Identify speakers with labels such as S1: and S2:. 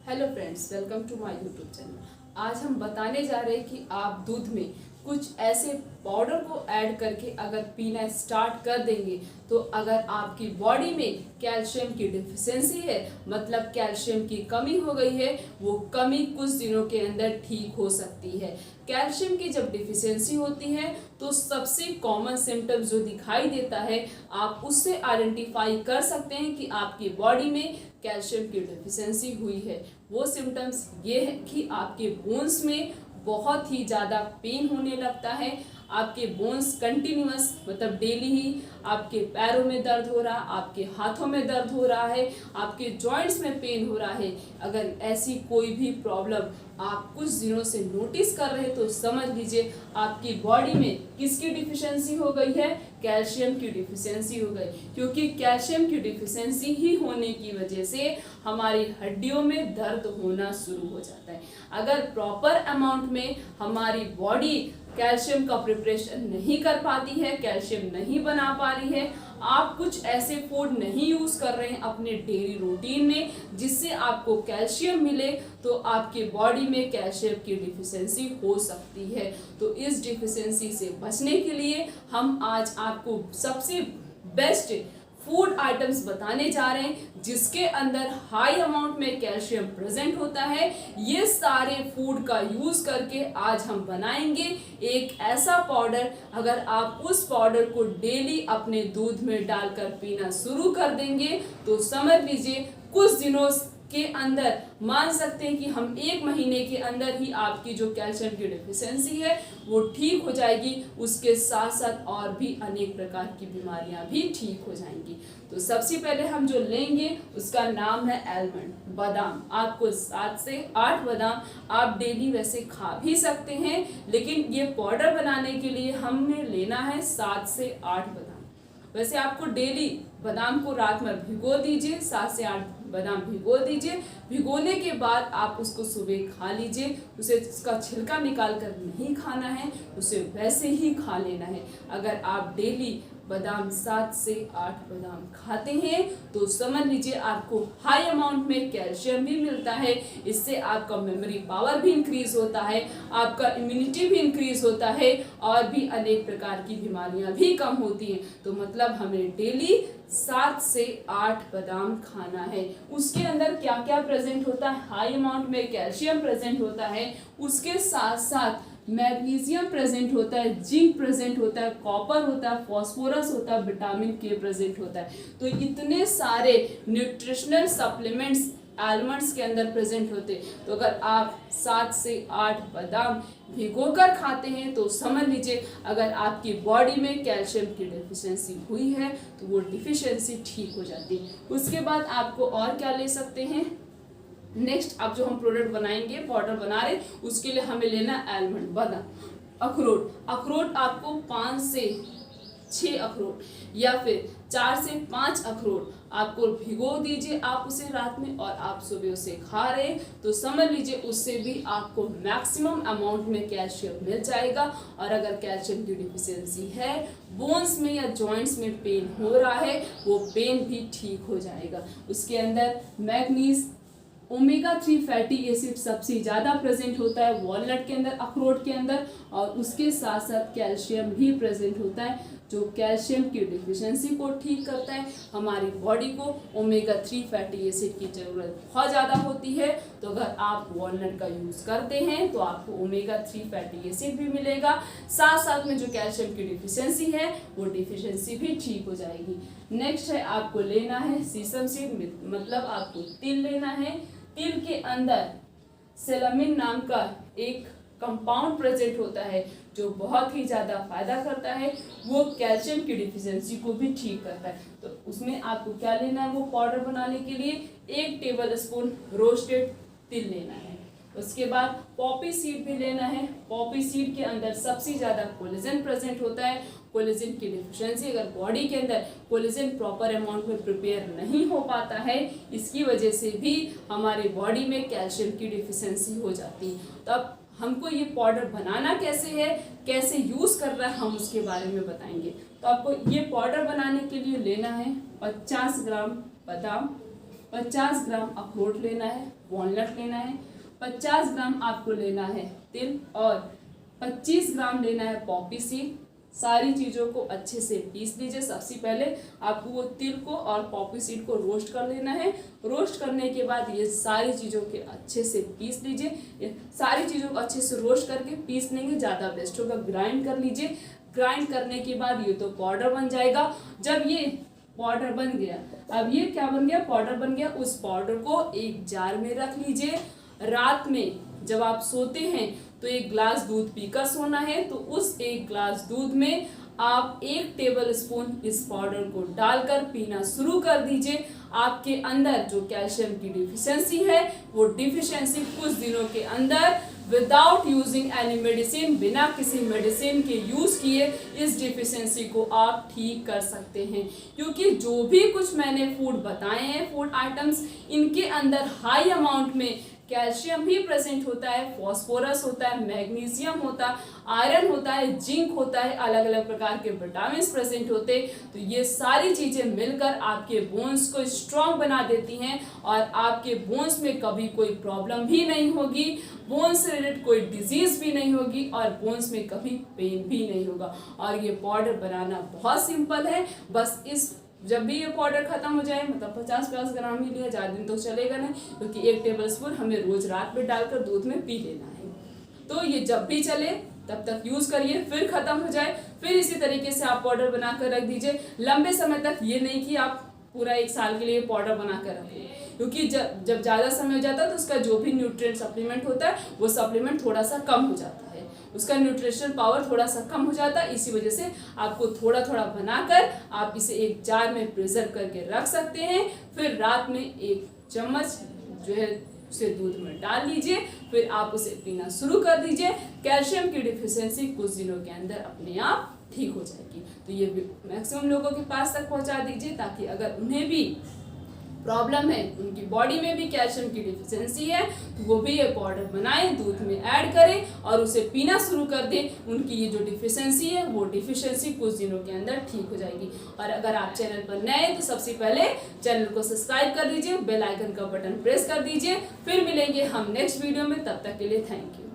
S1: Hello friends, welcome to my YouTube channel. आज हम बताने जा रहे हैं कि आप दूध में कुछ ऐसे पाउडर को ऐड करके अगर पीना स्टार्ट कर देंगे तो अगर आपकी बॉडी में कैल्शियम की डिफिशियंसी है, मतलब कैल्शियम की कमी हो गई है, वो कमी कुछ दिनों के अंदर ठीक हो सकती है। कैल्शियम की जब डिफिशियंसी होती है तो सबसे कॉमन सिम्टम जो दिखाई देता है, आप उससे आइडेंटिफाई कर सकते हैं कि आपकी बॉडी में कैल्शियम की डिफिशियंसी हुई है। वो सिम्टम्स ये है कि आपके बोन्स में बहुत ही ज़्यादा पेन होने लगता है, आपके बोन्स कंटिन्यूअस मतलब डेली ही आपके पैरों में दर्द हो रहा, आपके हाथों में दर्द हो रहा है, आपके जॉइंट्स में पेन हो रहा है। अगर ऐसी कोई भी प्रॉब्लम आप कुछ दिनों से नोटिस कर रहे हैं तो समझ लीजिए आपकी बॉडी में किसकी डिफिशियंसी हो गई है, कैल्शियम की डिफिशियंसी हो गई। क्योंकि कैल्शियम की डिफिशियंसी ही होने की वजह से हमारी हड्डियों में दर्द होना शुरू हो जाता है। अगर प्रॉपर अमाउंट में हमारी बॉडी कैल्शियम का प्रिपरेशन नहीं कर पाती है, कैल्शियम नहीं बना पा रही है, आप कुछ ऐसे फूड नहीं यूज कर रहे हैं अपने डेली रूटीन में जिससे आपको कैल्शियम मिले, तो आपके बॉडी में कैल्शियम की डिफिशियंसी हो सकती है। तो इस डिफिशियंसी से बचने के लिए हम आज आपको सबसे बेस्ट फूड आइटम्स बताने जा रहे हैं जिसके अंदर हाई अमाउंट में कैल्शियम प्रेजेंट होता है। ये सारे फूड का यूज करके आज हम बनाएंगे एक ऐसा पाउडर, अगर आप उस पाउडर को डेली अपने दूध में डालकर पीना शुरू कर देंगे तो समझ लीजिए कुछ दिनों के अंदर, मान सकते हैं कि हम 1 महीने के अंदर ही आपकी जो कैल्शियम की डिफिशियंसी है वो ठीक हो जाएगी। उसके साथ साथ और भी अनेक प्रकार की बीमारियां भी ठीक हो जाएंगी। तो सबसे पहले हम जो लेंगे उसका नाम है आलमंड, बादाम। आपको 7 से 8 बादाम आप डेली वैसे खा भी सकते हैं, लेकिन ये पाउडर बनाने के लिए हमें लेना है 7 से 8 बादाम। वैसे आपको डेली बादाम को रात में भिगो दीजिए, 7 से 8 बादाम भिगो दीजिए। भिगोने के बाद आप उसको सुबह खा लीजिए। उसे उसका छिलका निकाल कर नहीं खाना है, उसे वैसे ही खा लेना है। अगर आप डेली बादाम 7 से 8 बादाम खाते हैं तो समझ लीजिए आपको हाई अमाउंट में कैल्शियम भी मिलता है। इससे आपका मेमोरी पावर भी इंक्रीज होता है, आपका इम्यूनिटी भी इंक्रीज होता है और भी अनेक प्रकार की बीमारियां भी कम होती हैं। तो मतलब हमें डेली 7 से 8 बादाम खाना है। उसके अंदर क्या क्या प्रेजेंट होता है, हाई अमाउंट में कैल्शियम प्रेजेंट होता है, उसके साथ साथ मैग्नीशियम प्रेजेंट होता है, जिंक प्रेजेंट होता है, कॉपर होता है, फास्फोरस होता है, विटामिन के प्रेजेंट होता है। तो इतने सारे न्यूट्रिशनल सप्लीमेंट्स आलमंड्स के अंदर प्रेजेंट होते। तो अगर आप 7 से 8 बादाम भिगोकर खाते हैं तो समझ लीजिए अगर आपकी बॉडी में कैल्शियम की डिफिशियंसी हुई है तो वो डिफिशियंसी ठीक हो जाती है। उसके बाद आपको और क्या ले सकते हैं, नेक्स्ट अब जो हम प्रोडक्ट बनाएंगे, पाउडर बना रहे, उसके लिए हमें लेना आलमंड, बादाम, अखरोट। अखरोट आपको 5 से 6 अखरोट या फिर 4 से 5 अखरोट आपको भिगो दीजिए आप उसे रात में, और आप सुबह उसे खा रहे तो समझ लीजिए उससे भी आपको मैक्सिमम अमाउंट में कैल्शियम मिल जाएगा। और अगर कैल्शियम की डिफिशियंसी है, बोन्स में या जॉइंट्स में पेन हो रहा है, वो पेन भी ठीक हो जाएगा। उसके अंदर मैग्नीज, ओमेगा 3 फैटी एसिड सबसे ज़्यादा प्रेजेंट होता है वॉलनट के अंदर, अखरोट के अंदर, और उसके साथ साथ कैल्शियम भी प्रेजेंट होता है जो कैल्शियम की डिफिशियंसी को ठीक करता है। हमारी बॉडी को ओमेगा 3 फैटी एसिड की ज़रूरत बहुत ज़्यादा होती है, तो अगर आप वॉलनट का यूज़ करते हैं तो आपको ओमेगा 3 फैटी एसिड भी मिलेगा। साथ साथ में जो कैल्शियम की डिफिशियंसी है वो डिफिशियंसी भी ठीक हो जाएगी। नेक्स्ट है आपको लेना है सीसम सीड, मतलब आपको तिल लेना है। तिल के अंदर सेलामिन नाम का एक कंपाउंड प्रेजेंट होता है जो बहुत ही ज़्यादा फायदा करता है, वो कैल्शियम की डिफिशियंसी को भी ठीक करता है। तो उसमें आपको क्या लेना है, वो पाउडर बनाने के लिए 1 टेबल स्पून रोस्टेड तिल लेना है। उसके बाद पॉपी सीड भी लेना है। पॉपी सीड के अंदर सबसे ज़्यादा कोलेजन प्रेजेंट होता है। कोलेजन की डिफिशियंसी, अगर बॉडी के अंदर कोलेजन प्रॉपर अमाउंट में प्रिपेयर नहीं हो पाता है, इसकी वजह से भी हमारे बॉडी में कैल्शियम की डिफिशियंसी हो जाती है। तब हमको ये पाउडर बनाना कैसे है, कैसे यूज़ करना है, हम उसके बारे में बताएंगे। तो आपको ये पाउडर बनाने के लिए लेना है 50 ग्राम बादाम, 50 ग्राम अखरोट लेना है, वॉलनट लेना है, 50 ग्राम आपको लेना है तिल और 25 ग्राम लेना है पॉपी सीड। सारी चीज़ों को अच्छे से पीस लीजिए। सबसे पहले आपको वो तिल को और पॉपी सीड को रोस्ट कर लेना है। रोस्ट करने के बाद ये सारी चीज़ों के अच्छे से पीस लीजिए। ये सारी चीज़ों को अच्छे से रोस्ट करके पीस लेंगे, ज़्यादा बेस्ट होगा। ग्राइंड कर लीजिए। ग्राइंड करने के बाद ये तो पाउडर बन जाएगा। जब ये पाउडर बन गया, अब ये क्या बन गया, पाउडर बन गया। उस पाउडर को एक जार में रख लीजिए। रात में जब आप सोते हैं तो 1 ग्लास दूध पीकर सोना है, तो उस 1 ग्लास दूध में आप 1 टेबल स्पून इस पाउडर को डालकर पीना शुरू कर दीजिए। आपके अंदर जो कैल्शियम की डिफिशियंसी है वो डिफिशियंसी कुछ दिनों के अंदर विदाउट यूजिंग एनी मेडिसिन, बिना किसी मेडिसिन के यूज़ किए इस डिफिशियंसी को आप ठीक कर सकते हैं। क्योंकि जो भी कुछ मैंने फूड बताए हैं, फूड आइटम्स, इनके अंदर हाई अमाउंट में कैल्शियम भी प्रेजेंट होता है, फास्फोरस होता है, मैग्नीशियम होता है, आयरन होता है, जिंक होता है, अलग अलग प्रकार के विटामिन प्रेजेंट होते हैं। तो ये सारी चीज़ें मिलकर आपके बोन्स को स्ट्रॉन्ग बना देती हैं और आपके बोन्स में कभी कोई प्रॉब्लम भी नहीं होगी, बोन्स से रिलेटेड कोई डिजीज भी नहीं होगी और बोन्स में कभी पेन भी नहीं होगा। और ये पाउडर बनाना बहुत सिंपल है। बस इस जब भी ये पाउडर खत्म हो जाए, मतलब 50 ग्राम ही लिया, ज़्यादा दिन तो चलेगा नहीं, क्योंकि 1 टेबल स्पून हमें रोज रात में डालकर दूध में पी लेना है। तो ये जब भी चले तब तक यूज़ करिए, फिर खत्म हो जाए फिर इसी तरीके से आप पाउडर बना कर रख दीजिए लंबे समय तक। ये नहीं कि आप पूरा 1 साल के लिए पाउडर बना कर रखें, क्योंकि जब ज़्यादा समय हो जाता है तो उसका जो भी न्यूट्रिएंट सप्लीमेंट होता है वो सप्लीमेंट थोड़ा सा कम हो जाता है, उसका न्यूट्रिशनल पावर थोड़ा सा कम हो जाता है। इसी वजह से आपको थोड़ा थोड़ा बनाकर आप इसे एक जार में प्रिजर्व करके रख सकते हैं। फिर रात में 1 चम्मच जो है उसे दूध में डाल लीजिए, फिर आप उसे पीना शुरू कर दीजिए। कैल्शियम की डिफिशियंसी कुछ दिनों के अंदर अपने आप ठीक हो जाएगी। तो ये मैक्सिमम लोगों के पास तक पहुंचा दीजिए, ताकि अगर उन्हें भी प्रॉब्लम है, उनकी बॉडी में भी कैल्शियम की डिफिशियंसी है, तो वो भी ये पाउडर बनाएं, दूध में ऐड करें और उसे पीना शुरू कर दें। उनकी ये जो डिफिशियंसी है वो डिफिशियंसी कुछ दिनों के अंदर ठीक हो जाएगी। और अगर आप चैनल पर नए हैं तो सबसे पहले चैनल को सब्सक्राइब कर दीजिए, बेल आइकन का बटन प्रेस कर दीजिए। फिर मिलेंगे हम नेक्स्ट वीडियो में, तब तक के लिए थैंक यू।